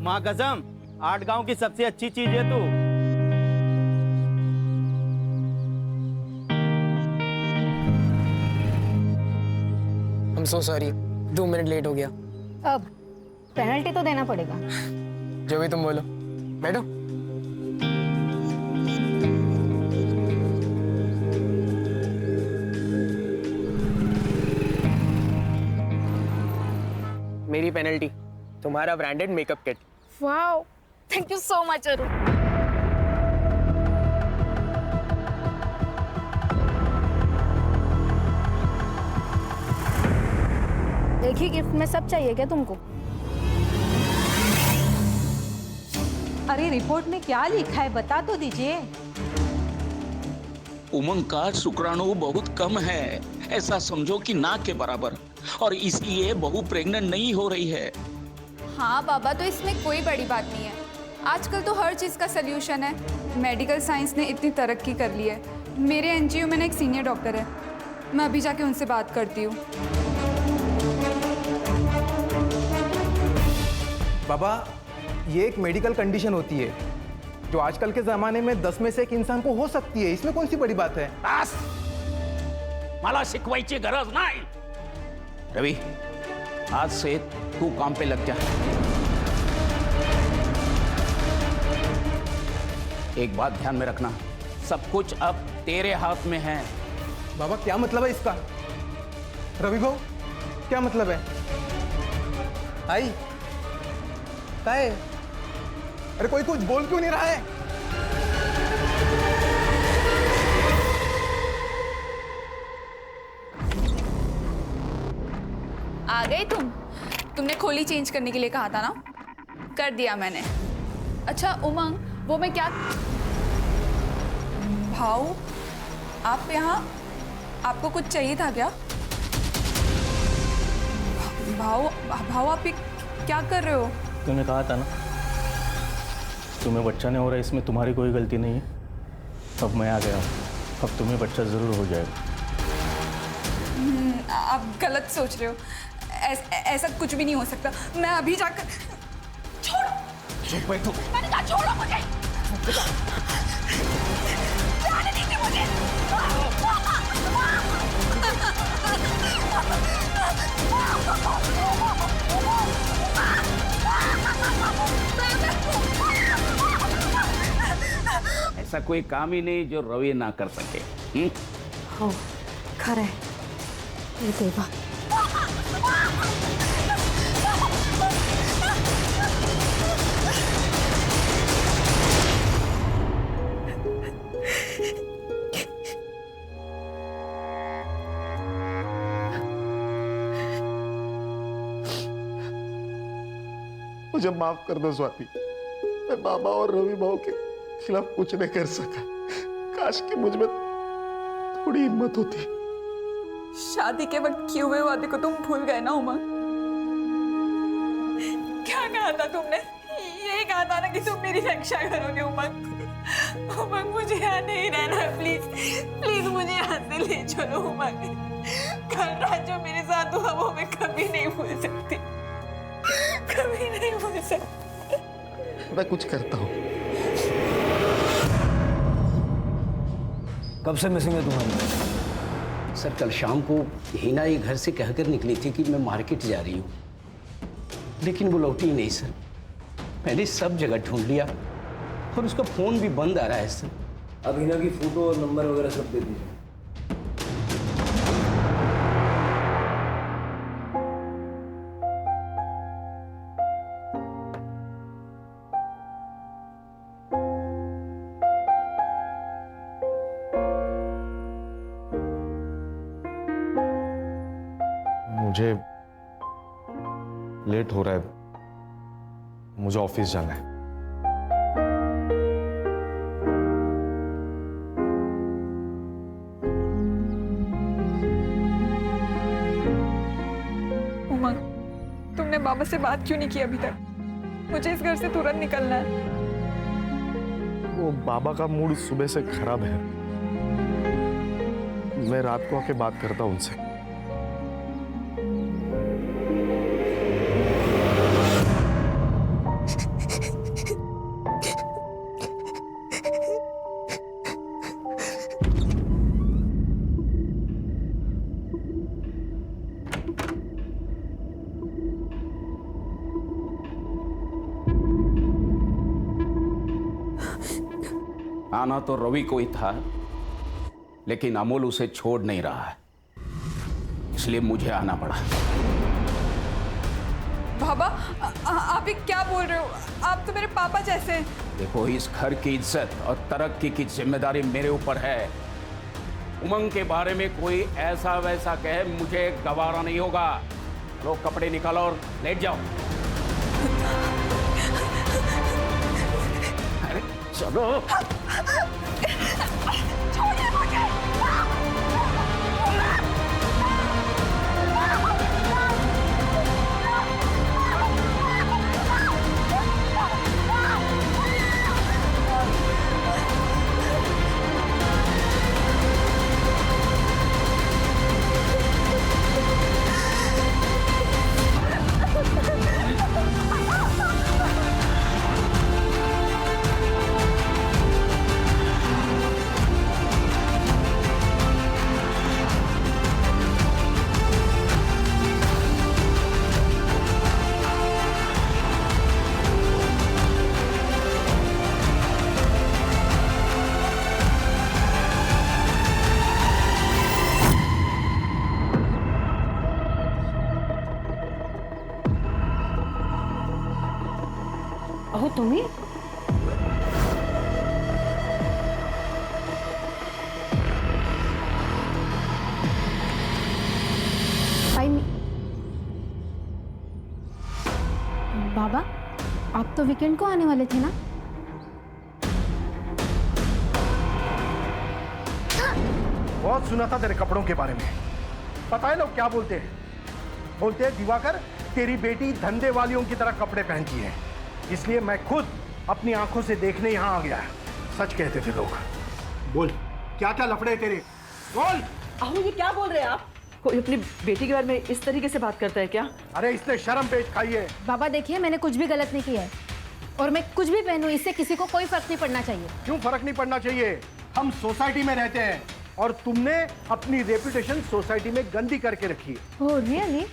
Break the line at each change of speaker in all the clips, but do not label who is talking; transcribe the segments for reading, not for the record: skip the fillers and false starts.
माँ कसम 8 गांव की सबसे अच्छी चीज है तू।
I'm so sorry, 2 minute late हो गया।
अब पेनल्टी तो देना पड़ेगा।
जो भी तुम बोलो। बैठो। मेरी पेनल्टी, तुम्हारा branded makeup kit.
Wow, thank you so much Arun. एक ही गिफ्ट में सब चाहिए क्या तुमको?
अरे रिपोर्ट में क्या लिखा है बता तो दीजिए।
उमंग का शुक्राणु बहुत कम है, ऐसा समझो कि ना के बराबर, और इसलिए बहू प्रेग्नेंट नहीं हो रही है।
हाँ बाबा, तो इसमें कोई बड़ी बात नहीं है। आजकल तो हर चीज़ का सल्यूशन है। मेडिकल साइंस ने इतनी तरक्की कर ली है। मेरे एनजीओ में ना एक सीनियर डॉक्टर है, मैं अभी जाके उनसे बात करती हूँ।
बाबा, ये एक मेडिकल कंडीशन होती है जो आजकल के ज़माने में 10 में से एक इंसान को हो सकती है। इसमें कौन सी बड़ी बात है?
बस, मला शिकवायची गरज नाही। रवि, आज से तू काम पे लग जा। एक बात ध्यान में रखना, सब कुछ अब तेरे हाथ में है।
बाबा, क्या मतलब है इसका? रवि भाऊ, क्या मतलब है? आई क्या है? अरे कोई कुछ बोल क्यों नहीं रहा है?
आ गए तुमने खोली चेंज करने के लिए कहा था ना, कर दिया मैंने। अच्छा उमंग, वो मैं क्या भाऊ, आप यहाँ, आपको कुछ चाहिए था क्या? भाऊ आप ये क्या कर रहे हो?
तूने कहा था ना तुम्हें बच्चा नहीं हो रहा है, इसमें तुम्हारी कोई गलती नहीं है। अब मैं आ गया हूँ, अब तुम्हें बच्चा जरूर हो जाएगा।
आप गलत सोच रहे हो, ऐसा कुछ भी नहीं हो सकता। मैं अभी जाकर छोड़ो।
चुप बैठो।
मैंने कहा छोड़ो मुझे। जाने दीजिए मुझे।
ऐसा कोई काम ही नहीं जो रवि ना कर सके।
हो, खरं आहे। हे देवा।
मुझे माफ कर दो स्वाति, मैं बाबा और रवि भाव के खिलाफ कुछ नहीं कर सका। काश कि मुझ में थोड़ी हिम्मत होती।
शादी के वक्त किए हुए वादे को तुम भूल गए ना उमंग? क्या कहा था तुमने? ये कहा था ना कि तुम मेरी रक्षा करोगे उमंग। उमंग, मुझे यहाँ नहीं रहना, प्लीज प्लीज मुझे यहाँ से ले चलो उमंग। कल रात जो मेरे साथ हुआ वो मैं कभी नहीं भूल सकती, कभी नहीं भूल सकती।
मैं कुछ करता हूँ।
कब से मिसिंग है तुम्हारी?
सर, कल शाम को हिना ये घर से कहकर निकली थी कि मैं मार्केट जा रही हूँ, लेकिन वो लौटी ही नहीं सर। मैंने सब जगह ढूंढ लिया और उसका फोन भी बंद आ रहा है सर।
अब हिना की फोटो और नंबर वगैरह सब दे दीजिए।
मुझे लेट हो रहा है, मुझे ऑफिस जाना है।
उमंग, तुमने बाबा से बात क्यों नहीं की अभी तक? मुझे इस घर से तुरंत निकलना है।
वो बाबा का मूड सुबह से खराब है, मैं रात को आके बात करता हूं उनसे।
आना तो रवि को ही था, लेकिन अमोल उसे छोड़ नहीं रहा है, इसलिए मुझे आना पड़ा।
बाबा आप ये क्या बोल रहे हो? आप तो मेरे पापा जैसे हैं।
देखो, इस घर की इज्जत और तरक्की की जिम्मेदारी मेरे ऊपर है। उमंग के बारे में कोई ऐसा वैसा कहे, मुझे गवारा नहीं होगा। लो कपड़े निकालो और लेट जाओ। अरे चलो।
छोड़िए मुझे।
अहो तुम्ही बाबा, आप तो वीकेंड को आने वाले थे ना?
बहुत सुना था तेरे कपड़ों के बारे में। पता है लोग क्या बोलते हैं? बोलते हैं दिवाकर, तेरी बेटी धंधे वालियों की तरह कपड़े पहनती है, इसलिए मैं खुद अपनी आंखों से देखने यहाँ आ गया। सच कहते थे लोग। बोल, क्या क्या लफड़े तेरे? बोल।
अहो ये क्या बोल रहे हैं आप? कोई अपनी बेटी के बारे में इस तरीके से बात करता है क्या?
अरे इसने शर्म पेश खाई है।
बाबा देखिए, मैंने कुछ भी गलत नहीं किया है और मैं कुछ भी पहनूं, इससे किसी को कोई फर्क नहीं पड़ना चाहिए।
क्यों फर्क नहीं पड़ना चाहिए? हम सोसाइटी में रहते हैं और तुमने अपनी रेपुटेशन सोसाइटी में गंदी करके रखी है।
Oh really?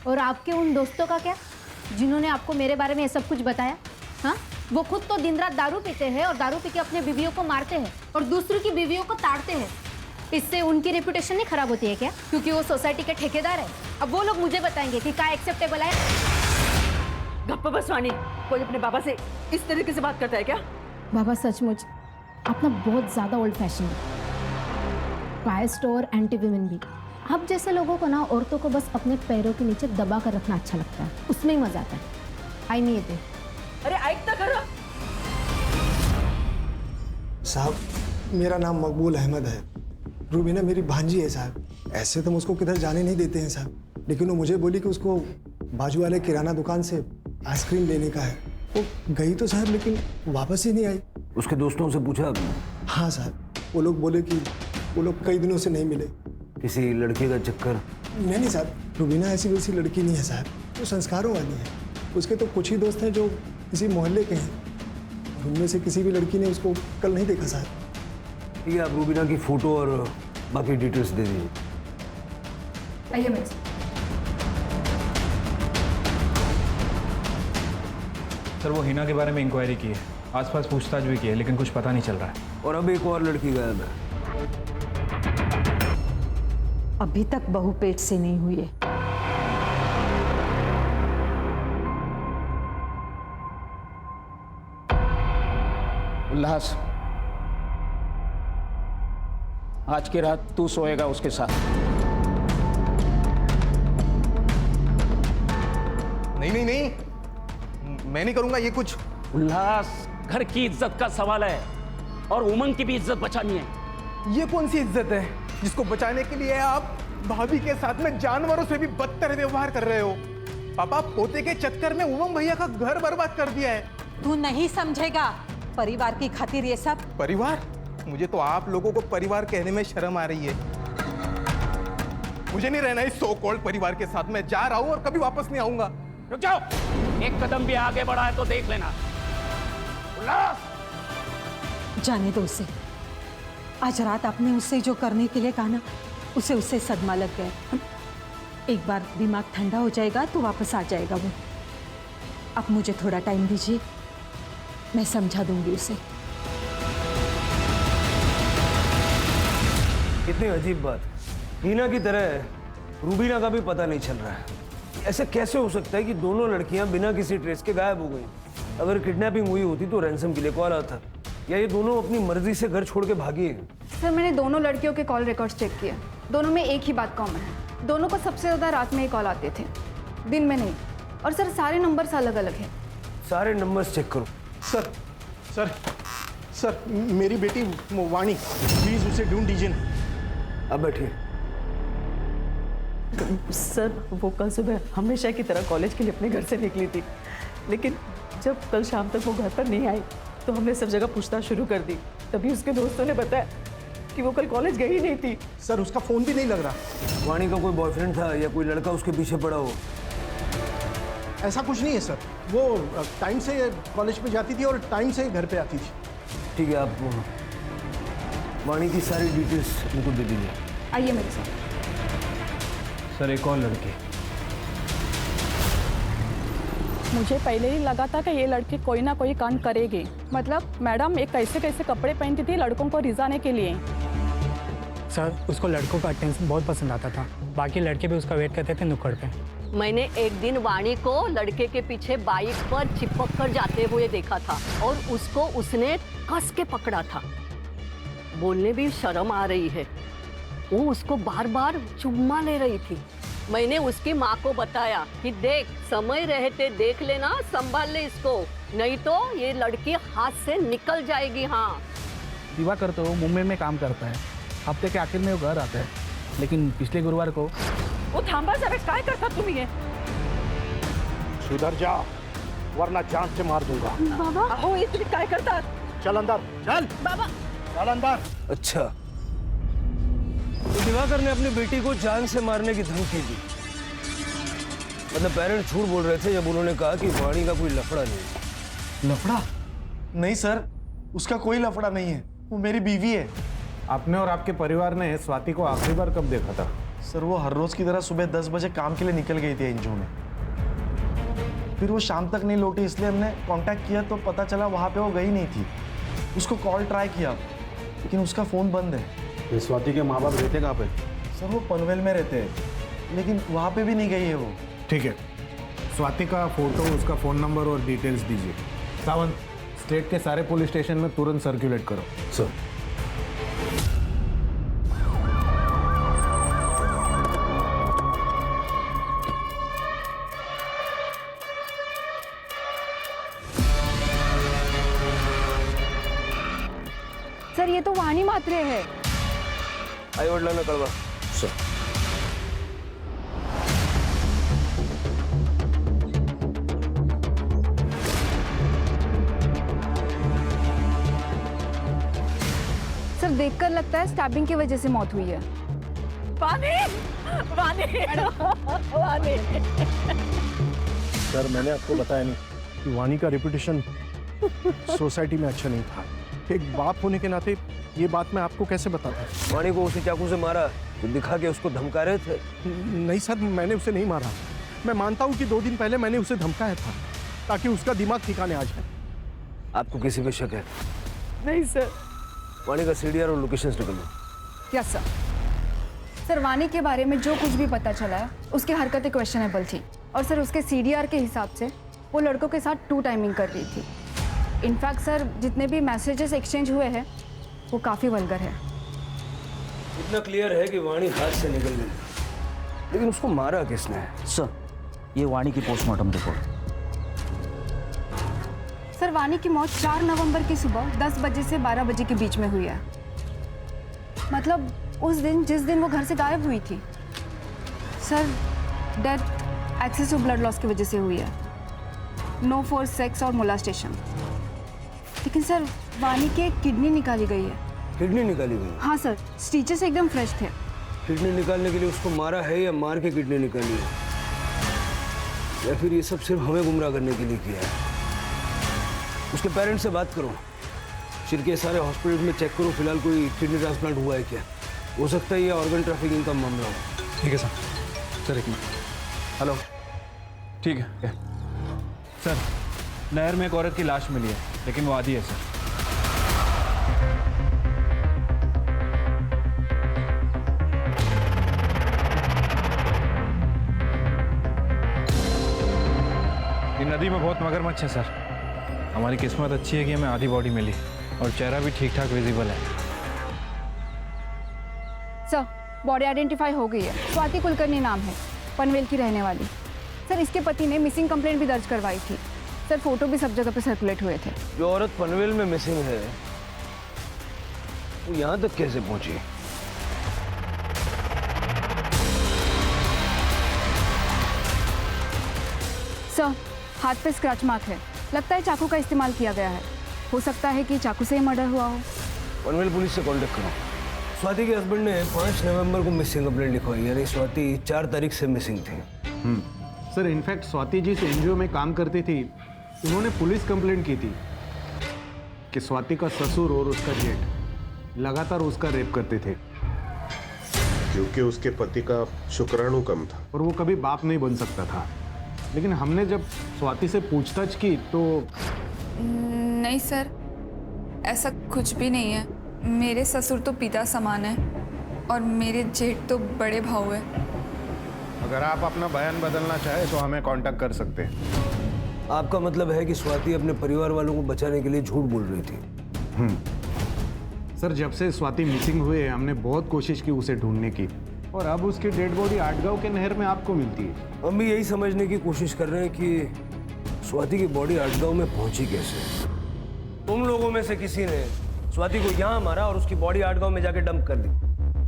और आपके उन दोस्तों का क्या, जिन्होंने आपको मेरे बारे में ये सब कुछ बताया? हाँ, वो खुद तो दिन रात दारू पीते हैं और दारू पी के अपने बीवियों को मारते हैं और दूसरों की बीवियों को ताड़ते हैं। इससे उनकी रेपुटेशन नहीं खराब होती है क्या? क्योंकि वो सोसाइटी के ठेकेदार है। अब वो लोग मुझे बताएंगे कि क्या एक्सेप्टेबल है।
गप्पा बसवानी, कोई अपने बाबा से इस तरीके से बात करता है क्या?
बाबा सचमुच आप ना बहुत ज्यादा ओल्ड फैशन है, बायस्ड और एंटी विमेन भी। आप जैसे लोगों को ना औरतों को बस अपने पैरों के नीचे दबा कर रखना अच्छा लगता है, उसमें ही मजा आता है। आई नहीं ये
अरे ऐकता करो।
साहब, मेरा नाम मकबूल अहमद है। रूबीना मेरी भांजी है साहब। ऐसे तो मुझको किधर जाने नहीं देते हैं साहब, लेकिन वो मुझे बोली कि उसको बाजू वाले किराना दुकान से आइसक्रीम लेने का है। वो गई तो साहब, लेकिन वापस ही नहीं आई।
उसके दोस्तों से पूछा आपने?
हाँ साहब, वो लोग बोले कि वो लोग कई दिनों से नहीं मिले।
किसी लड़के का चक्कर?
नहीं साहब, रूबीना ऐसी वैसी लड़की नहीं है साहब, वो संस्कारों वाली है। उसके तो कुछ ही दोस्त हैं जो इसी मोहल्ले के हैं, उनमें से किसी भी लड़की ने उसको कल नहीं देखा साहब।
ठीक है, आप रूबीना की फोटो और बाकी डिटेल्स दे दीजिए।
आइए मैं
सर, वो हिना के बारे में इंक्वायरी की है, आसपास पूछताछ भी की है, लेकिन कुछ पता नहीं चल रहा है।
और अब एक और लड़की गायब है।
अभी तक बहू पेट से नहीं हुई है।
उल्लास, आज की रात तू सोएगा उसके साथ।
नहीं नहीं नहीं, मैं नहीं करूंगा ये कुछ।
उल्लास, घर की इज्जत का सवाल है और उमंग की भी इज्जत बचानी है।
ये कौन सी इज्जत है जिसको बचाने के लिए आप भाभी के साथ में जानवरों से भी बदतर व्यवहार कर रहे हो? पापा पोते के चक्कर में उमंग भैया का घर बर्बाद कर दिया है।
तू नहीं समझेगा, परिवार की खातिर ये सब।
परिवार? मुझे तो आप लोगों को परिवार कहने में शर्म आ रही है। मुझे नहीं रहना इस सो कॉल्ड परिवार के साथ। मैं जा रहा हूं और कभी वापस नहीं आऊंगा।
रुक जाओ, एक कदम भी आगे बढ़ा है तो देख लेना। उल्लास,
जाने दो उसे। आज रात आपने उससे जो करने के लिए कहा ना, उसे उससे सदमा लग गया। एक बार दिमाग ठंडा हो जाएगा तो वापस आ जाएगा वो। अब मुझे थोड़ा टाइम दीजिए, मैं समझा दूंगी उसे।
कितनी अजीब बात, हीना की तरह रूबीना का भी पता नहीं चल रहा है। ऐसे कैसे हो सकता है कि दोनों लड़कियां बिना किसी ट्रेस के गायब हो गई? अगर किडनैपिंग हुई होती तो रैंसम के लिए कॉल आता, या ये दोनों अपनी मर्जी से घर छोड़ के भागी हैं?
सर मैंने दोनों लड़कियों के कॉल रिकॉर्ड्स चेक किए, दोनों में एक ही बात कॉमन है, दोनों को सबसे ज़्यादा रात में ही कॉल आते थे, दिन में नहीं। और सर सारे नंबर्स अलग अलग हैं।
सारे नंबर्स चेक करो।
सर सर सर मेरी बेटी वाणी, प्लीज उसे ढूंढ दीजिए ना।
अब बैठिए।
सर वो कल सुबह हमेशा की तरह कॉलेज के लिए अपने घर से निकली थी, लेकिन जब कल शाम तक वो घर पर नहीं आई तो हमने सब जगह पूछताछ शुरू कर दी। तभी उसके दोस्तों ने बताया कि वो कल कॉलेज गई ही नहीं थी।
सर उसका फोन भी नहीं लग रहा।
वाणी का कोई बॉयफ्रेंड था या कोई लड़का उसके पीछे पड़ा हो?
ऐसा कुछ नहीं है सर, वो टाइम से कॉलेज पे जाती थी और टाइम से घर पे आती थी।
ठीक है, आप वाणी की सारी डिटेल्स उनको दे दीजिए।
आइए मेरे साथ।
सर एक और लड़की।
मुझे पहले ही लगा था कि ये लड़की कोई ना कोई कांड करेगी। मतलब मैडम एक कैसे कैसे कपड़े पहनती थी लड़कों को रिझाने के लिए।
सर उसको लड़कों का अटेंशन बहुत पसंद आता था, बाकी लड़के भी उसका वेट करते थे नुक्कड़ पे।
मैंने एक दिन वाणी को लड़के के पीछे बाइक पर चिपक कर जाते हुए देखा था और उसको उसने कस के पकड़ा था। बोलने भी शर्म आ रही है। वो उसको बार बार चुम्मा ले रही थी। मैंने उसकी माँ को बताया कि देख समय रहते देख लेना, संभाल ले इसको, नहीं तो ये लड़की हाथ से निकल जाएगी। हाँ
दिवाकर तो मुंबई में काम करता है, हफ्ते के आखिर में वो घर आता है, लेकिन पिछले गुरुवार को
वो थांबा साहेब, काय करता तुम्ही हे?
सुधर जा वरना जान से मार दूंगा।
बाबा अहो ये तुम्ही काय करतात?
चल अंदर चल।
बाबा
चल अंदर।
अच्छा, तो दिवाकर ने अपनी बेटी को जान से मारने की धमकी दी। मतलब पेरेंट्स झूठ बोल रहे थे जब उन्होंने कहा कि वाणी का कोई लफड़ा नहीं।
लफड़ा? नहीं सर, उसका कोई लफड़ा नहीं है, वो मेरी बीवी है।
आपने और आपके परिवार ने स्वाति को आखिरी बार कब देखा था?
सर वो हर रोज की तरह सुबह 10 बजे काम के लिए निकल गई थी एनजीओ में, फिर वो शाम तक नहीं लौटी, इसलिए हमने कांटेक्ट किया तो पता चला वहाँ पे वो गई नहीं थी। उसको कॉल ट्राई किया लेकिन उसका फ़ोन बंद है।
स्वाति के माँ बाप रहते कहाँ पे?
सर वो पनवेल में रहते हैं, लेकिन वहाँ पे भी नहीं गई है वो।
ठीक है, स्वाति का फोटो, उसका फ़ोन नंबर और डिटेल्स दीजिए। सावंत, स्टेट के सारे पुलिस स्टेशन में तुरंत सर्कुलेट करो।
सर
सर ये तो वाणी मात्रे है।
आई वडिलांना कळवा। सर
सर देखकर लगता है स्टैबिंग की वजह से मौत हुई है।
वाणी वाणी वाणी।
सर मैंने आपको बताया नहीं कि वाणी का रेपुटेशन सोसाइटी में अच्छा नहीं था। एक बाप होने के नाते ये बात मैं आपको कैसे बताता?
वाणी को उसी चाकू से मारा तो दिखा के उसको धमका रहे थे?
नहीं सर, मैंने उसे नहीं मारा। मैं मानता हूँ कि 2 दिन पहले मैंने उसे धमकाया था ताकि उसका दिमाग ठिकाने आ जाए।
आपको किसी पे शक है?
नहीं सर।
वाणी का सीडीआर और लोकेशंस निकल लो।
Yes sir. सर वाणी के बारे में जो कुछ भी पता चला है उसकी हरकतें क्वेश्चनेबल थी, और सर उसके सीडीआर के हिसाब से वो लड़कों के साथ 2 टाइमिंग कर रही थी। इनफैक्ट सर जितने भी मैसेजेस एक्सचेंज हुए हैं वो काफ़ी वल्गर है।
इतना क्लियर है कि वाणी हाथ से निकल गई, लेकिन उसको मारा किसने?
सर ये वाणी की पोस्टमार्टम रिपोर्ट।
सर वाणी की मौत 4 नवंबर की सुबह 10 बजे से 12 बजे के बीच में हुई है। मतलब उस दिन जिस दिन वो घर से गायब हुई थी। Sir death excessive blood loss की वजह से हुई है, नो फॉर सेक्स और मोलास्टेशन। लेकिन सर वाणी के किडनी निकाली गई है।
किडनी निकाली गई?
हाँ सर, स्टिचेस एकदम फ्रेश थे।
किडनी निकालने के लिए उसको मारा है या मार के किडनी निकाली है, या फिर ये सब सिर्फ हमें गुमराह करने के लिए किया है? उसके पेरेंट्स से बात करो, सिर के सारे हॉस्पिटल में चेक करो, फिलहाल कोई किडनी ट्रांसप्लांट हुआ है क्या? हो सकता है ये ऑर्गन ट्रैफिकिंग का मामला हो।
ठीक है सर। एक मिनट। हेलो। ठीक है सर, नहर में एक औरत की लाश मिली है, लेकिन वो आधी है सर। नदी में बहुत मगरमच्छ है सर। हमारी किस्मत अच्छी है कि हमें आधी बॉडी मिली और चेहरा भी ठीक ठाक विजिबल है।
सर बॉडी आइडेंटिफाई हो गई है। स्वाति कुलकर्णी नाम है, पनवेल की रहने वाली। सर इसके पति ने मिसिंग कंप्लेंट भी दर्ज करवाई थी। सर फोटो भी सब जगह पे सर्कुलेट हुए थे।
जो औरत पनवेल में मिसिंग है वो यहाँ तक कैसे पहुंची?
सर हाथ पे स्क्रैच मार्क है, लगता है चाकू का इस्तेमाल किया गया है। हो सकता है कि चाकू से ही मर्डर हुआ हो।
पनवेल पुलिस से कांटेक्ट करो। स्वाति के हस्बैंड ने 5 नवंबर को मिसिंग कंप्लेंट लिखवाई, यानी स्वाति 4 तारीख से मिसिंग थी।
सर इनफैक्ट स्वाति जिस एनजीओ में काम करती थी उन्होंने पुलिस कंप्लेंट की थी कि स्वाति का ससुर और उसका जेठ लगातार उसका रेप करते थे,
क्योंकि उसके पति का शुक्राणु कम था
और वो कभी बाप नहीं बन सकता था। लेकिन हमने जब स्वाति से पूछताछ की तो
नहीं सर, ऐसा कुछ भी नहीं है। मेरे ससुर तो पिता समान है और मेरे जेठ तो बड़े भाऊ है।
अगर आप अपना बयान बदलना चाहे तो हमें कांटेक्ट कर सकते हैं।
आपका मतलब है कि स्वाति अपने परिवार वालों को बचाने के लिए झूठ बोल रही थी?
सर जब से स्वाति मिसिंग हुए हमने बहुत कोशिश की उसे ढूंढने की और अब उसकी डेड बॉडी आटगांव के नहर में आपको मिलती है।
हम भी यही समझने की कोशिश कर रहे हैं कि स्वाति की बॉडी आटगांव में पहुंची कैसे। तुम लोगों में से किसी ने स्वाति को यहाँ मारा और उसकी बॉडी आटगांव में जाके डंप कर दी,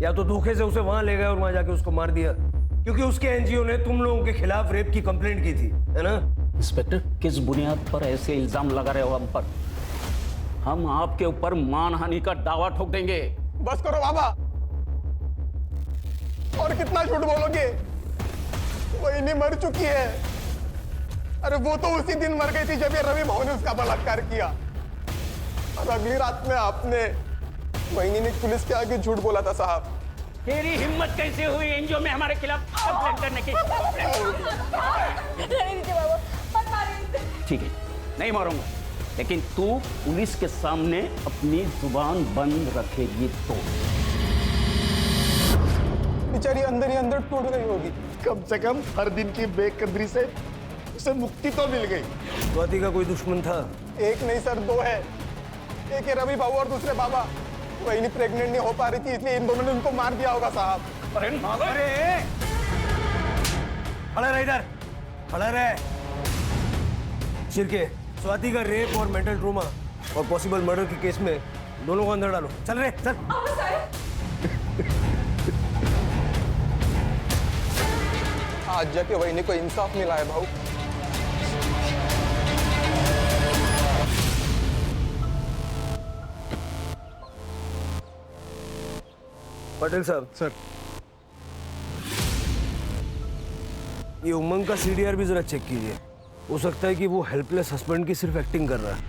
या तो धोखे से उसे वहां ले गए और वहां जाके उसको मार दिया, क्योंकि उसके एनजीओ ने तुम लोगों के खिलाफ रेप की कंप्लेंट की थी, है ना?
इंस्पेक्टर, किस बुनियाद पर ऐसे इल्जाम लगा रहे हो हम पर? हम आपके ऊपर मानहानि का दावा ठोक देंगे।
बस करो बाबा, और कितना झूठ बोलोगे? वही मर चुकी है। अरे वो तो उसी दिन मर गई थी जब ये रवि भाऊ ने उसका बलात्कार किया, और अगली रात में आपने वही ने पुलिस के आगे झूठ बोला था। साहब
तेरी हिम्मत कैसे हुई एनजीओ में हमारे खिलाफ कंप्लेंट करने की? ठीक है, नहीं मारूंगा, लेकिन तू पुलिस के सामने अपनी जुबान बंद रखेगी तो।
बेचारी अंदर ही अंदर टूट गई होगी। कम से कम हर दिन की बेकदरी से उसे मुक्ति तो मिल गई।
स्वाति का कोई दुश्मन था?
एक नहीं सर, 2 है। एक है रवि बाबू और दूसरे बाबा। वही नहीं प्रेग्नेंट नहीं हो पा रही थी, इसलिए इन दोनों ने उनको मार दिया होगा साहब।
अरे खड़ा रह इधर, खड़ा रह। शिरके, स्वाति का रेप और मेंटल ट्रोमा और पॉसिबल मर्डर के केस में दोनों को अंदर डालो। चल रे चल।
आज जाके वही को इंसाफ मिला है भाऊ।
पटेल साहब।
सर
ये उमंग का सीडीआर भी जरा चेक कीजिए। हो सकता है कि वो हेल्पलेस हस्बैंड की सिर्फ एक्टिंग कर रहा है।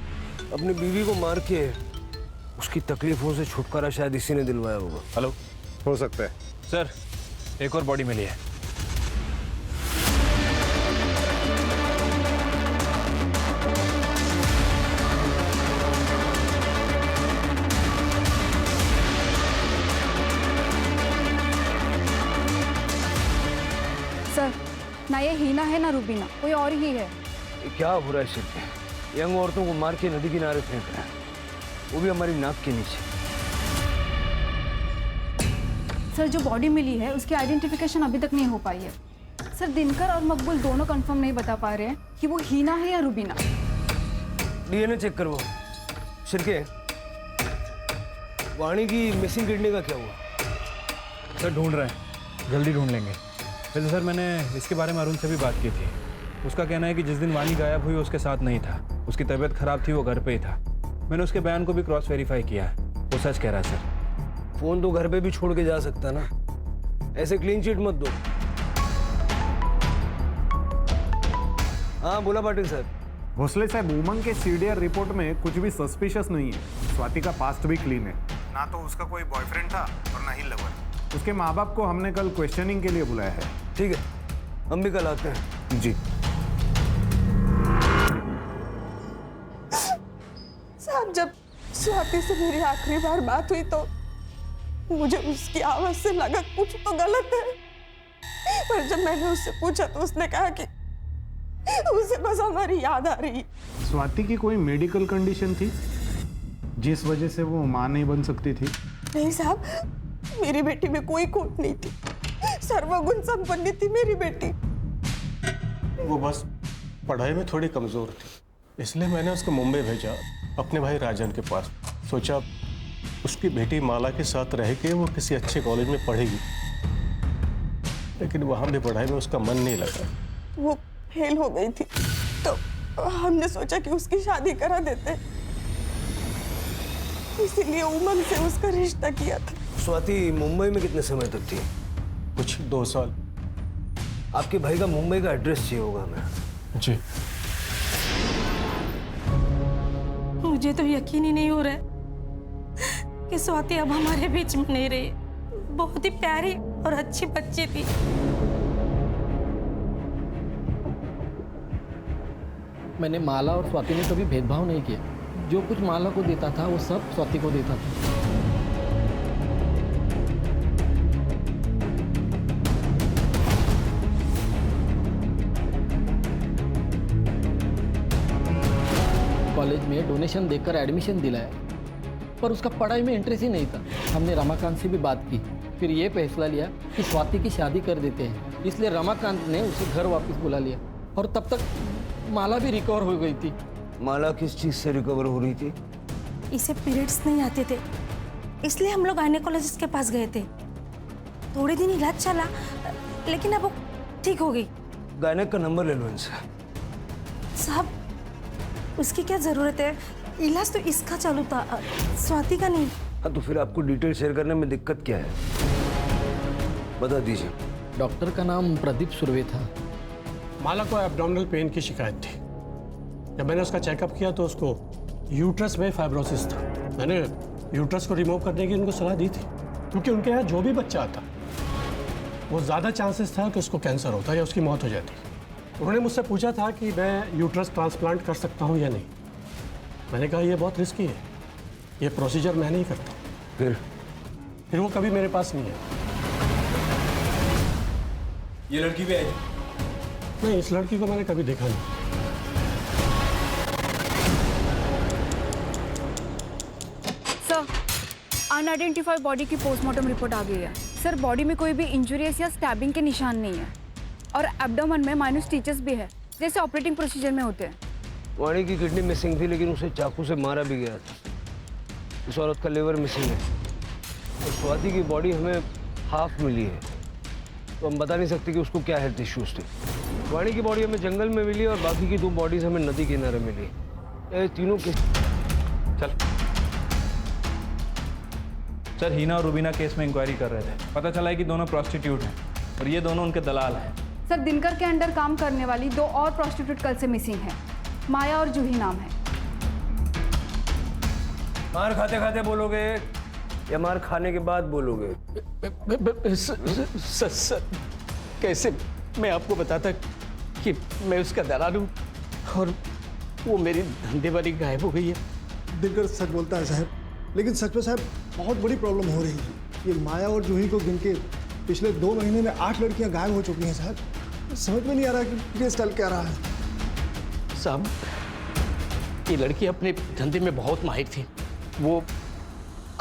अपनी बीवी को मार के उसकी तकलीफों से छुटकारा शायद इसी ने दिलवाया होगा।
हेलो,
हो सकता है।
सर एक और बॉडी मिली है।
सर ना ये हीना है ना रूबीना, कोई और ही है।
ये क्या हो रहा है शिरके? यंग औरतों को मार के नदी किनारे फेंक रहे हैं, वो भी हमारी नाक के नीचे।
सर जो बॉडी मिली है उसकी आइडेंटिफिकेशन अभी तक नहीं हो पाई है। सर दिनकर और मकबूल दोनों कंफर्म नहीं बता पा रहे हैं कि वो हीना है या रूबीना।
डीएनए चेक करवाओ। शिरके, वाणी की मिसिंग किडनी का क्या हुआ?
सर ढूंढ रहे हैं, जल्दी ढूंढ लेंगे। वैसे सर मैंने इसके बारे में अरुण से भी बात की थी। उसका कहना है कि जिस दिन वाणी गायब हुई उसके साथ नहीं था, उसकी तबीयत खराब थी, वो घर पे ही था। मैंने उसके बयान को भी क्रॉस वेरीफाई किया है, वो सच कह रहा है सर।
फोन तो घर पे भी छोड़ के जा सकता ना, ऐसे क्लीन चिट मत दो। हाँ बोला पाटिल साहब।
भोसले साहब, उमंग के सीडीआर रिपोर्ट में कुछ भी सस्पिशियस नहीं है। स्वाति का पास्ट भी क्लीन है, ना तो उसका कोई बॉयफ्रेंड था और ना ही लवर। उसके माँ बाप को हमने कल क्वेश्चनिंग के लिए बुलाया है।
ठीक है, हम भी कल आते हैं।
जी
साहब, जब स्वाति से मेरी आखिरी बार बात हुई तो मुझे उसकी आवाज से लगा कुछ तो गलत है, पर जब मैंने उससे पूछा तो उसने कहा कि उसे बस हमारी याद आ रही।
स्वाति की कोई मेडिकल कंडीशन थी जिस वजह से वो मां नहीं बन सकती थी?
नहीं साहब, मेरी बेटी में कोई खोट नहीं थी, सर्वगुण संपन्न थी मेरी बेटी।
वो बस पढ़ाई में थोड़ी कमजोर थी, इसलिए मैंने उसको मुंबई भेजा अपने भाई राजन के पास। सोचा उसकी बेटी माला के साथ रह के वो किसी अच्छे कॉलेज में पढ़ेगी, लेकिन वहां भी पढ़ाई में उसका मन नहीं लगा।
वो फेल हो गई थी तो हमने सोचा कि उसकी शादी करा देते, इसीलिए उमंग से उसका रिश्ता किया था।
स्वाति मुंबई में कितने समय तक थी?
कुछ 2 साल।
आपके भाई का मुंबई का एड्रेस चाहिए होगा हमें।
जी।
मुझे तो यकीन ही नहीं हो रहा है कि स्वाति अब हमारे बीच में नहीं रही। बहुत ही प्यारी और अच्छी बच्ची थी।
मैंने माला और स्वाति ने कभी भेदभाव नहीं किया। जो कुछ माला को देता था वो सब स्वाति को देता था। कॉलेज में डोनेशन देकर एडमिशन दिलाया, पर उसका पढ़ाई में इंटरेस्ट ही नहीं था। हमने रमाकांत से भी बात की, फिर ये फैसला लिया कि स्वाति की शादी कर देते हैं। इसलिए रमाकांत ने उसे घर वापस बुला लिया, और तब तक माला भी रिकवर हो गई थी।
माला किस चीज से रिकवर हो रही थी?
इसे पीरियड्स नहीं आते थे, इसलिए हम लोग गायनेकोलॉजिस्ट के पास गए थे। थोड़े दिन इलाज चला, लेकिन अब वो ठीक हो गई।
गायनेक का नंबर ले लो इनसे।
साहब, उसकी क्या जरूरत है? इलाज तो इसका चालू था, स्वाति का नहीं।
हाँ, तो फिर आपको डिटेल शेयर करने में दिक्कत क्या है? बता दीजिए।
डॉक्टर का नाम प्रदीप सुर्वे था।
माला को एब्डोमिनल पेन की शिकायत थी। जब मैंने उसका चेकअप किया तो उसको यूट्रस में फाइब्रोसिस था। मैंने यूट्रस को रिमूव करने की उनको सलाह दी थी, क्योंकि उनके यहाँ जो भी बच्चा आता वो ज़्यादा चांसेस था कि उसको कैंसर होता या उसकी मौत हो जाती। उन्होंने मुझसे पूछा था कि मैं यूट्रस ट्रांसप्लांट कर सकता हूँ या नहीं। मैंने कहा ये बहुत रिस्की है, ये प्रोसीजर मैं नहीं करता। फिर वो कभी मेरे पास नहीं है।
ये लड़की भी आई?
नहीं, इस लड़की को मैंने कभी देखा नहीं।
सर, अनआइडेंटिफाइड बॉडी की पोस्टमार्टम रिपोर्ट आ गई है। सर, बॉडी में कोई भी इंजुरीज या स्टैबिंग के निशान नहीं है, और एब्डोमेन में माइनर स्टिचेस भी है, जैसे ऑपरेटिंग प्रोसीजर में होते हैं।
वाणी की किडनी मिसिंग थी, लेकिन उसे चाकू से मारा भी गया था। इस औरत का लिवर मिसिंग है, और स्वाति की बॉडी हमें हाफ मिली है, तो हम बता नहीं सकते कि उसको क्या हेल्थ इश्यूज थे। वाणी की बॉडी हमें जंगल में मिली और बाकी की 2 बॉडीज हमें नदी किनारे मिली। ये तीनों के
चल सर, हीना और रुबीना केस में इंक्वायरी कर रहे थे। पता चला है कि दोनों प्रॉस्टिट्यूट हैं और ये दोनों उनके दलाल हैं।
सर, दिनकर के अंडर काम करने वाली 2 और प्रॉस्टिट्यूट कल से मिसिंग है। माया और जूही नाम है।
मार खाते खाते बोलोगे या मार खाने के बाद बोलोगे?
सर, कैसे मैं आपको बताता कि मैं उसका दलाल हूँ और वो मेरी धंधे वाली गायब हो गई है।
दिनकर सच बोलता है साहब, लेकिन सच में साहब बहुत बड़ी प्रॉब्लम हो रही है। ये माया और जूही को गिन के पिछले 2 महीने में 8 लड़कियां गायब हो चुकी हैं साहब। समझ में नहीं आ रहा कि ये चल क्या रहा है।
साहब, ये लड़की अपने धंधे में बहुत माहिर थी। वो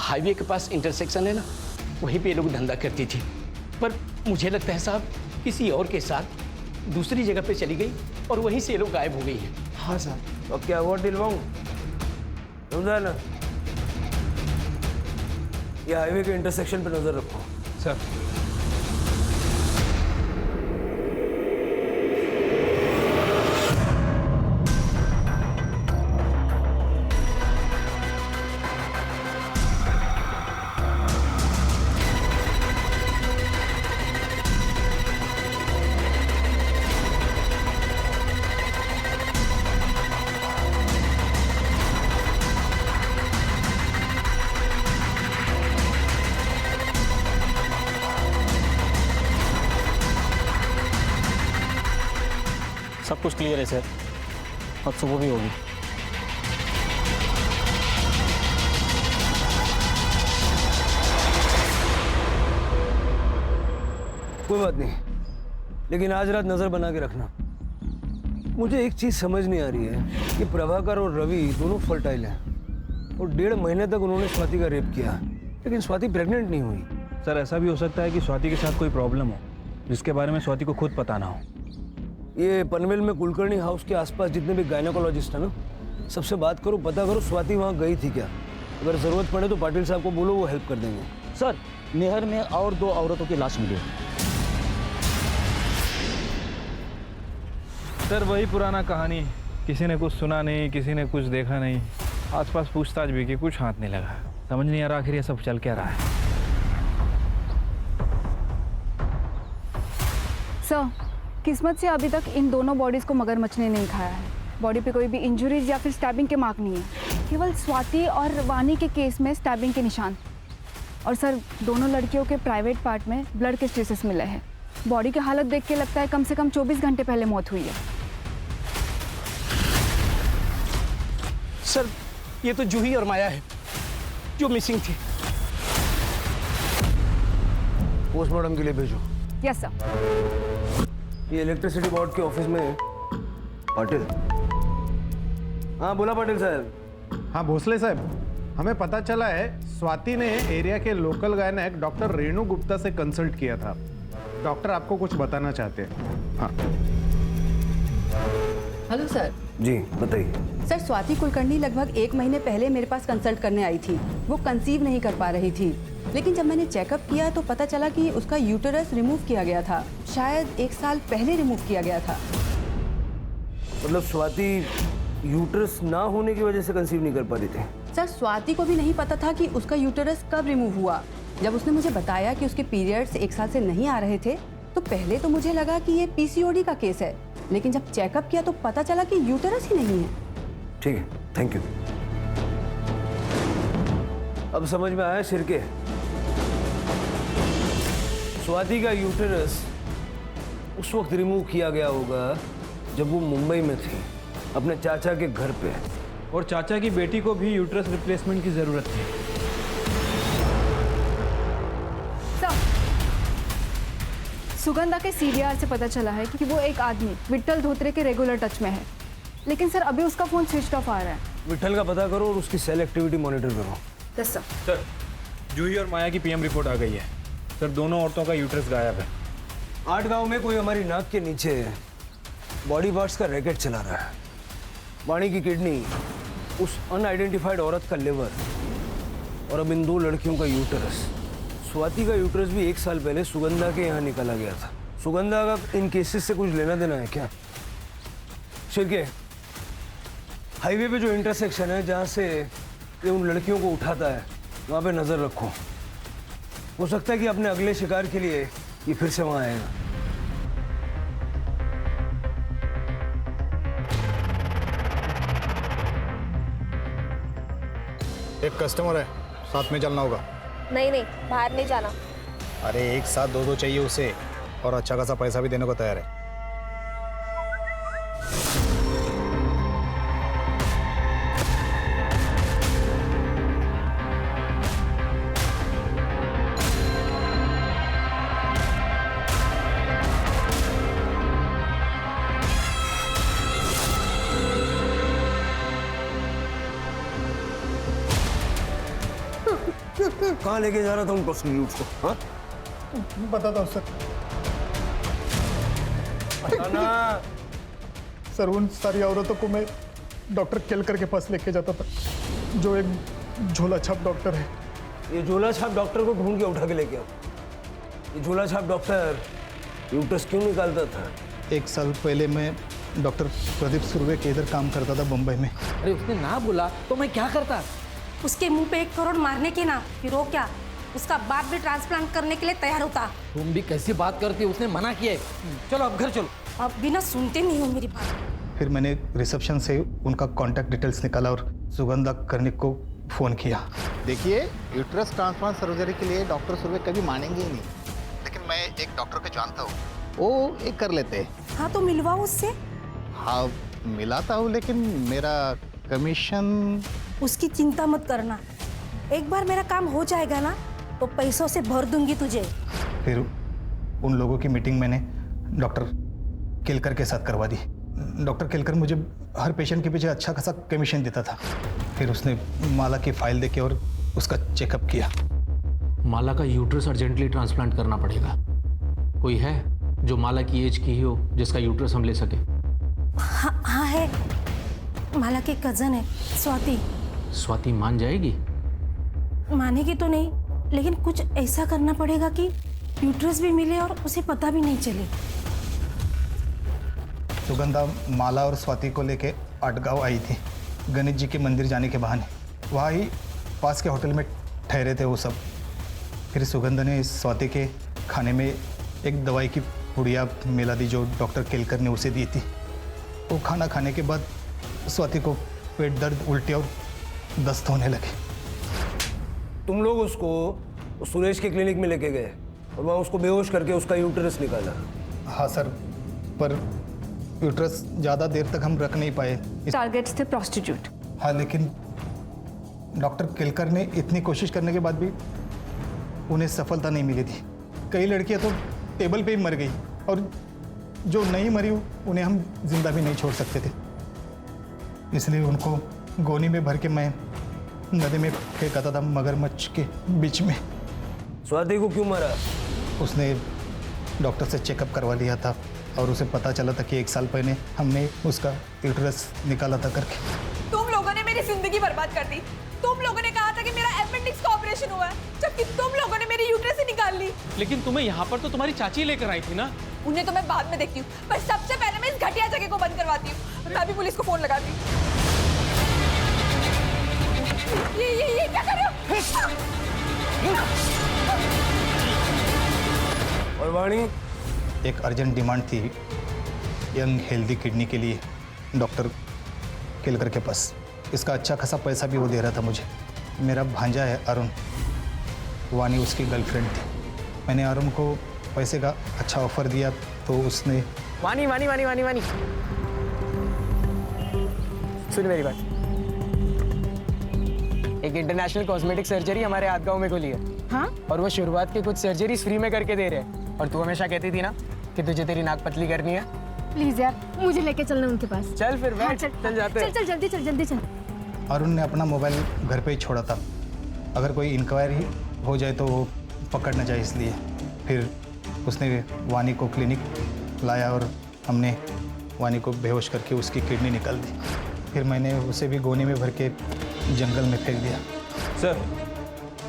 हाईवे के पास इंटरसेक्शन है ना, वहीं पे ये लोग धंधा करती थी। पर मुझे लगता है साहब किसी और के साथ दूसरी जगह पे चली गई और वहीं से ये लोग गायब हो गई है।
हाँ साहब।
अब क्या अवार्ड दिलवाऊं? समझा ना? ये हाईवे के इंटरसेक्शन पे नजर रखो।
सर,
सब कुछ क्लियर है सर, अब सुबह भी होगी।
कोई बात नहीं, लेकिन आज रात नजर बना के रखना। मुझे एक चीज़ समझ नहीं आ रही है कि प्रभाकर और रवि दोनों फर्टाइल हैं और 1.5 महीने तक उन्होंने स्वाति का रेप किया, लेकिन स्वाति प्रेग्नेंट नहीं हुई।
सर ऐसा भी हो सकता है कि स्वाति के साथ कोई प्रॉब्लम हो जिसके बारे में स्वाति को खुद पता ना हो।
ये पनवेल में कुलकर्णी हाउस के आसपास जितने भी गायनोकोलॉजिस्ट हैं ना, सबसे बात करो, पता करो स्वाति वहाँ गई थी क्या। अगर ज़रूरत पड़े तो पाटिल साहब को बोलो, वो हेल्प कर देंगे।
सर नहर में और 2 औरतों की लाश मिली।
सर वही पुराना कहानी, किसी ने कुछ सुना नहीं, किसी ने कुछ देखा नहीं, आसपास पूछताछ भी की, कुछ हाथ नहीं लगा। समझ नहीं आ रहा आखिर ये सब चल क्या रहा है।
सर, किस्मत से अभी तक इन दोनों बॉडीज को मगरमच्छ ने नहीं खाया है। बॉडी पे कोई भी इंजरीज या फिर स्टैबिंग के मार्क नहीं है, केवल स्वाति और वानी के केस में स्टैबिंग के निशान। और सर, दोनों लड़कियों के प्राइवेट पार्ट में ब्लड के ट्रेसेस मिले हैं। बॉडी की हालत देख के लगता है कम से कम 24 घंटे पहले मौत हुई है।
सर ये तो जूही और माया है जो मिसिंग थी।
पोस्टमार्टम के लिए भेजो।
Yes sir.
ये इलेक्ट्रिसिटी बोर्ड के ऑफिस में पाटिल। हाँ बोला पाटिल साहब।
हाँ भोसले साहब, हमें पता चला है स्वाति ने एरिया के लोकल गायनक डॉक्टर रेणु गुप्ता से कंसल्ट किया था। डॉक्टर आपको कुछ बताना चाहते हैं। हाँ
हेलो सर।
जी बताइए।
सर, स्वाति कुलकर्णी लगभग 1 महीने पहले मेरे पास कंसल्ट करने आई थी। वो कंसीव नहीं कर पा रही थी, लेकिन जब मैंने चेकअप किया तो पता चला कि उसका यूटेरस रिमूव किया गया था। शायद 1 साल पहले रिमूव किया गया था।
मतलब स्वाति यूट्रस ना होने की वजह से कंसीव नहीं कर पा रही थी?
सर, स्वाति को भी नहीं पता था कि उसका यूटेरस कब रिमूव हुआ। जब उसने मुझे बताया कि उसके पीरियड्स 1 साल से नहीं आ रहे थे तो पहले तो मुझे लगा कि ये पीसीओडी का केस है, लेकिन जब चेकअप किया तो पता चला कि यूटेरस ही नहीं है।
ठीक है, थैंक यू। अब समझ में आया सिरके। स्वाति का यूटेरस उस वक्त रिमूव किया गया होगा जब वो मुंबई में थी, अपने चाचा के घर पे,
और चाचा की बेटी को भी यूट्रस रिप्लेसमेंट की जरूरत थी।
सर, सुगंधा के सीडीआर से पता चला है कि वो एक आदमी विट्ठल धोत्रे के रेगुलर टच में है, लेकिन सर अभी उसका फोन स्विच ऑफ आ रहा है।
विट्ठल का पता करो और उसकी सेल एक्टिविटी मॉनिटर करो।
Yes sir.
सर जूही और माया की पीएम रिपोर्ट आ गई है। सर दोनों औरतों का यूट्रस गायब है।
8 गांव में कोई हमारी नाक के नीचे बॉडी पार्ट्स का रैकेट चला रहा है। वाणी की किडनी, उस अनआइडेंटिफाइड औरत का लिवर और अब इन 2 लड़कियों का यूटरस। स्वाति का यूटरस भी 1 साल पहले सुगंधा के यहाँ निकाला गया था। सुगंधा का इन केसेस से कुछ लेना देना है क्या? शिरके, हाईवे पे जो इंटरसेक्शन है जहाँ से ये उन लड़कियों को उठाता है, वहाँ पे नज़र रखो। हो सकता है कि अपने अगले शिकार के लिए ये फिर से वहाँ आएगा।
एक कस्टमर है, साथ में चलना होगा।
नहीं नहीं, बाहर नहीं जाना।
अरे एक साथ 2 चाहिए उसे, और अच्छा खासा पैसा भी देने को तैयार है।
कहाँ लेके जा रहा था उन प्रोस्टिट्यूट्स को? हाँ
बताता हूँ सर। सर, उन सारी औरतों को मैं डॉक्टर केलकर के पास लेके जाता था, जो एक झोला छाप डॉक्टर है।
ये झोला छाप डॉक्टर को ढूंढ के उठा के लेके आओ। ये झोला छाप डॉक्टर यूट्रस क्यों निकालता था?
1 साल पहले मैं डॉक्टर प्रदीप सुर्वे के इधर काम करता था मुंबई में।
अरे उसने ना बोला तो मैं क्या करता?
उसके मुंह पे 1 करोड़ मारने के ना, फिर वो क्या, उसका बाप भी ट्रांसप्लांट करने के लिए तैयार होता।
तुम भी कैसी बात करती हो? उसने मना किया है। चलो अब घर चलो।
अब बिना सुनते नहीं हो मेरी बात।
फिर मैंने रिसेप्शन से उनका कॉन्टैक्ट डिटेल्स निकाला और सुगंधा कर्णिक को फ़ोन किया।
देखिए, यूट्रस ट्रांसप्लांट सर्जरी के लिए डॉक्टर सुर्वे कभी मानेंगे ही नहीं, लेकिन मैं एक डॉक्टर को जानता हूँ, वो एक कर लेते हैं।
हाँ तो मिलवाओ उससे।
हाँ मिलाता हूँ, लेकिन मेरा कमीशन।
उसकी चिंता मत करना, एक बार मेरा काम हो जाएगा ना तो पैसों से भर दूंगी तुझे।
फिर उन लोगों की मीटिंग मैंने डॉक्टर केलकर के साथ करवा दी।
डॉक्टर केलकर मुझे हर पेशेंट के पीछे अच्छा खासा कमीशन देता था। फिर उसने माला की फाइल देके और उसका चेकअप किया।
माला का यूट्रस अर्जेंटली ट्रांसप्लांट करना पड़ेगा। कोई है जो माला की एज की ही हो जिसका यूट्रस हम ले सके?
हाँ है, माला की कजन है स्वाति।
स्वाति मान जाएगी?
मानेगी तो नहीं, लेकिन कुछ ऐसा करना पड़ेगा कि यूट्रस भी मिले और उसे पता भी नहीं चले।
सुगंधा माला और स्वाति को लेके आटगांव आई थी गणेश जी के मंदिर जाने के बहाने। वहाँ ही पास के होटल में ठहरे थे वो सब। फिर सुगंधा ने स्वाति के खाने में एक दवाई की पुड़िया मिला दी जो डॉक्टर केलकर ने उसे दी थी। वो खाना खाने के बाद स्वाति को पेट दर्द, उल्टी और दस्त होने लगे।
तुम लोग उसको सुरेश के क्लिनिक में लेके गए और वहाँ उसको बेहोश करके उसका यूट्रस निकाला?
हाँ सर, पर यूट्रस ज़्यादा देर तक हम रख नहीं पाए।
टारगेट्स थे प्रोस्टिट्यूट।
हाँ, लेकिन डॉक्टर केलकर ने इतनी कोशिश करने के बाद भी उन्हें सफलता नहीं मिली थी। कई लड़कियां तो टेबल पे ही मर गई और जो नहीं मरी उन्हें हम जिंदा भी नहीं छोड़ सकते थे। इसलिए उनको गोनी में भर के मैं नदी में फेंकाता था, मगरमच्छ के बीच में।
स्वाति को क्यों मारा?
उसने डॉक्टर से चेकअप करवा लिया था और उसे पता चला था कि 1 साल पहले हमने उसका यूट्रस निकाला था करके।
तुम लोगों ने मेरी जिंदगी बर्बाद कर दी। तुम लोगों ने कहा था कि मेरा अपेंडिक्स का ऑपरेशन हुआ है, जबकि तुम लोगों ने मेरी यूट्रस ही निकाल ली।
लेकिन तुम्हें यहाँ पर तो तुम्हारी चाची लेकर आई थी ना?
उन्हें तो मैं बाद में देखती हूँ, पर सबसे पहले मैं इस घटिया जगह को बंद करवाती हूँ। मैं भी पुलिस को फोन लगाती हूँ। ये क्या कर रहे हो?
और वाणी,
एक अर्जेंट डिमांड थी यंग हेल्दी किडनी के लिए डॉक्टर केलकर के पास। इसका अच्छा खासा पैसा भी वो दे रहा था मुझे। मेरा भांजा है अरुण, वानी उसकी गर्लफ्रेंड थी। मैंने अरुण को पैसे का अच्छा ऑफर दिया तो उसने
वानी वानी वानी वानी वानी सुन मेरी बात। एक इंटरनेशनल कॉस्मेटिक सर्जरी हमारे आदगांव में खुली है।
हाँ?
और वो शुरुआत के कुछ सर्जरीज फ्री में करके दे रहे हैं। और तू हमेशा कहती थी ना कि तुझे तेरी नाक पतली करनी है।
प्लीज यार, मुझे लेके चलना उनके पास।
चल फिर बैठ।
हाँ,
चल जाते हैं।
चल जल्दी चल, जल्दी चल।
अरुण ने अपना मोबाइल घर पे ही छोड़ा था, अगर कोई इंक्वायरी हो जाए तो वो पकड़ न जाए इसलिए। फिर उसने वानी को क्लिनिक लाया और हमने वानी को बेहोश करके उसकी किडनी निकाल दी। फिर मैंने उसे भी गोनी में भर के जंगल में फेंक दिया।
सर,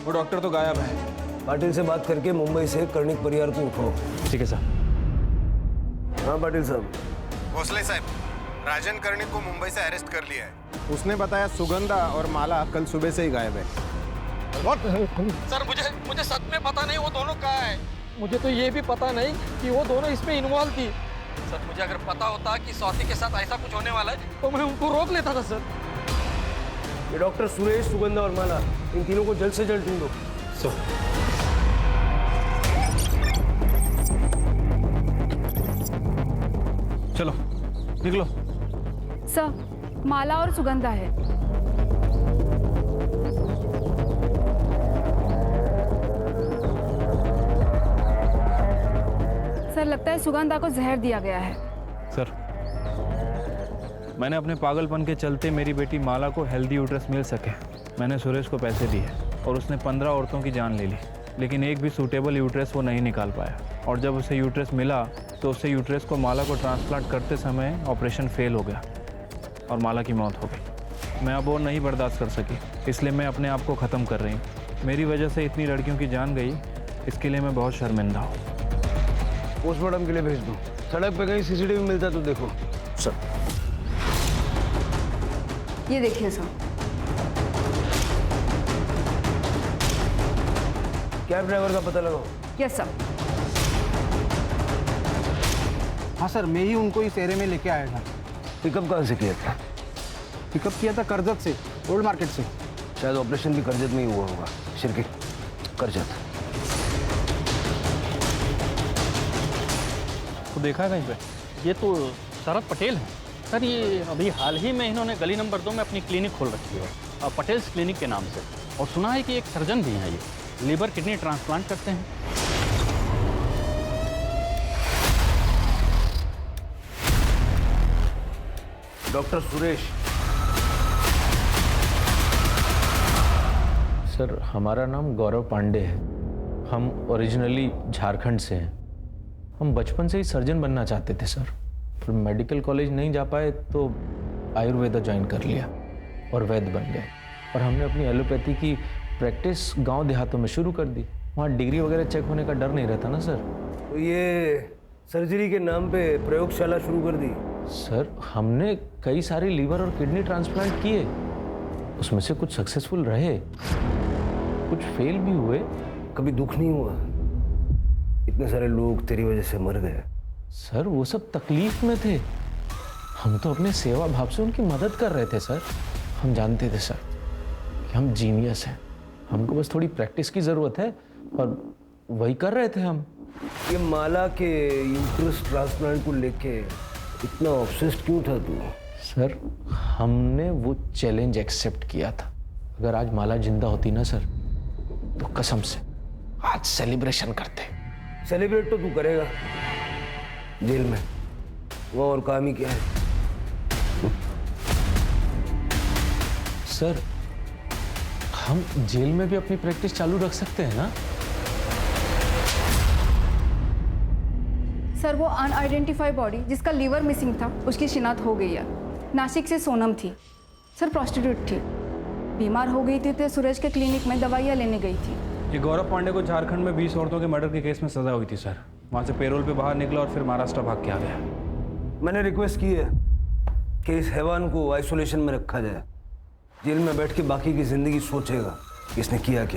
वो डॉक्टर तो गायब है।
पाटिल से बात करके मुंबई से कर्णिक परिवार को उठाओ।
ठीक है सर।
हाँ पाटिल साहब।
भोसले साहब, राजन कर्णिक को मुंबई से अरेस्ट कर लिया है। उसने बताया सुगंधा और माला कल सुबह से ही गायब है।
सर मुझे सच में पता नहीं वो दोनों कहाँ है। मुझे तो ये भी पता नहीं कि वो दोनों इसमें इन्वॉल्व थी। सर मुझे अगर पता होता कि स्वाति के साथ ऐसा कुछ होने वाला है तो मैं उनको रोक लेता था सर।
ये डॉक्टर सुरेश, सुगंधा और माला, इन तीनों को जल्द से जल्द ढूंढो।
सर
चलो निकलो।
सर, माला और सुगंधा है। सर लगता है सुगंधा को जहर दिया गया है।
सर, मैंने अपने पागलपन के चलते मेरी बेटी माला को हेल्दी यूट्रस मिल सके, मैंने सुरेश को पैसे दिए और उसने 15 औरतों की जान ले ली, लेकिन एक भी सूटेबल यूट्रस वो नहीं निकाल पाया। और जब उसे यूट्रस मिला तो उसे यूट्रस को माला को ट्रांसप्लांट करते समय ऑपरेशन फेल हो गया और माला की मौत हो गई। मैं अब और नहीं बर्दाश्त कर सकी, इसलिए मैं अपने आप को ख़त्म कर रही हूँ। मेरी वजह से इतनी लड़कियों की जान गई, इसके लिए मैं बहुत शर्मिंदा हूँ।
पोस्टमार्टम के लिए भेज दो। सड़क पे कहीं सीसीटीवी मिलता तो देखो।
सर।
ये देखिए सर।
कैब ड्राइवर का पता लगाओ।
Yes sir.
हाँ सर, मैं ही उनको इस एरिया में लेके आया था।
पिकअप कहाँ से किया था?
पिकअप किया था करजत से, ओल्ड मार्केट से।
शायद ऑपरेशन भी करजत में ही हुआ होगा। शिरके करजत।
तो देखा कहीं पे? ये तो शरद पटेल है सर। ये अभी हाल ही में इन्होंने गली नंबर 2 में अपनी क्लिनिक खोल रखी है, पटेल्स क्लिनिक के नाम से। और सुना है कि एक सर्जन भी हैं, ये लीवर किडनी ट्रांसप्लांट करते हैं।
डॉक्टर सुरेश।
सर, हमारा नाम गौरव पांडे है। हम ओरिजिनली झारखंड से हैं। हम बचपन से ही सर्जन बनना चाहते थे सर, पर मेडिकल कॉलेज नहीं जा पाए तो आयुर्वेदा ज्वाइन कर लिया और वैद्य बन गए। और हमने अपनी एलोपैथी की प्रैक्टिस गांव देहातों में शुरू कर दी। वहाँ डिग्री वगैरह चेक होने का डर नहीं रहता ना सर।
तो ये सर्जरी के नाम पे प्रयोगशाला शुरू कर दी?
सर, हमने कई सारे लीवर और किडनी ट्रांसप्लांट किए, उसमें से कुछ सक्सेसफुल रहे, कुछ फेल भी हुए।
कभी दुख नहीं हुआ? इतने सारे लोग तेरी वजह से मर गए।
सर, वो सब तकलीफ में थे, हम तो अपने सेवा भाव से उनकी मदद कर रहे थे सर। हम जानते थे सर कि हम जीनियस हैं, हमको बस थोड़ी प्रैक्टिस की ज़रूरत है और वही कर रहे थे हम।
ये माला के यूट्रस ट्रांसप्लांट को लेके इतना ऑब्सेस्ड क्यों था तू?
सर, हमने वो चैलेंज एक्सेप्ट किया था। अगर आज माला जिंदा होती ना सर, तो कसम से आज सेलिब्रेशन करते।
सेलिब्रेट तो तू करेगा जेल में, वो और काम ही क्या है?
सर, हम जेल में भी अपनी प्रैक्टिस चालू रख सकते हैं ना?
सर, वो अनआइडेंटिफाइड बॉडी जिसका लीवर मिसिंग था, उसकी शिनाख्त हो गई है। नासिक से सोनम थी सर, प्रोस्टिट्यूट थी, बीमार हो गई थी तो सूरज के क्लिनिक में दवाइयाँ लेने गई थी।
ये गौरव पांडे को झारखंड में 20 औरतों के मर्डर के केस में सजा हुई थी सर। वहाँ से पेरोल पे बाहर निकला और फिर महाराष्ट्र भाग के आ गया।
मैंने रिक्वेस्ट की है कि इस हैवान को आइसोलेशन में रखा जाए। जेल में बैठ के बाकी की जिंदगी सोचेगा कि इसने किया क्या।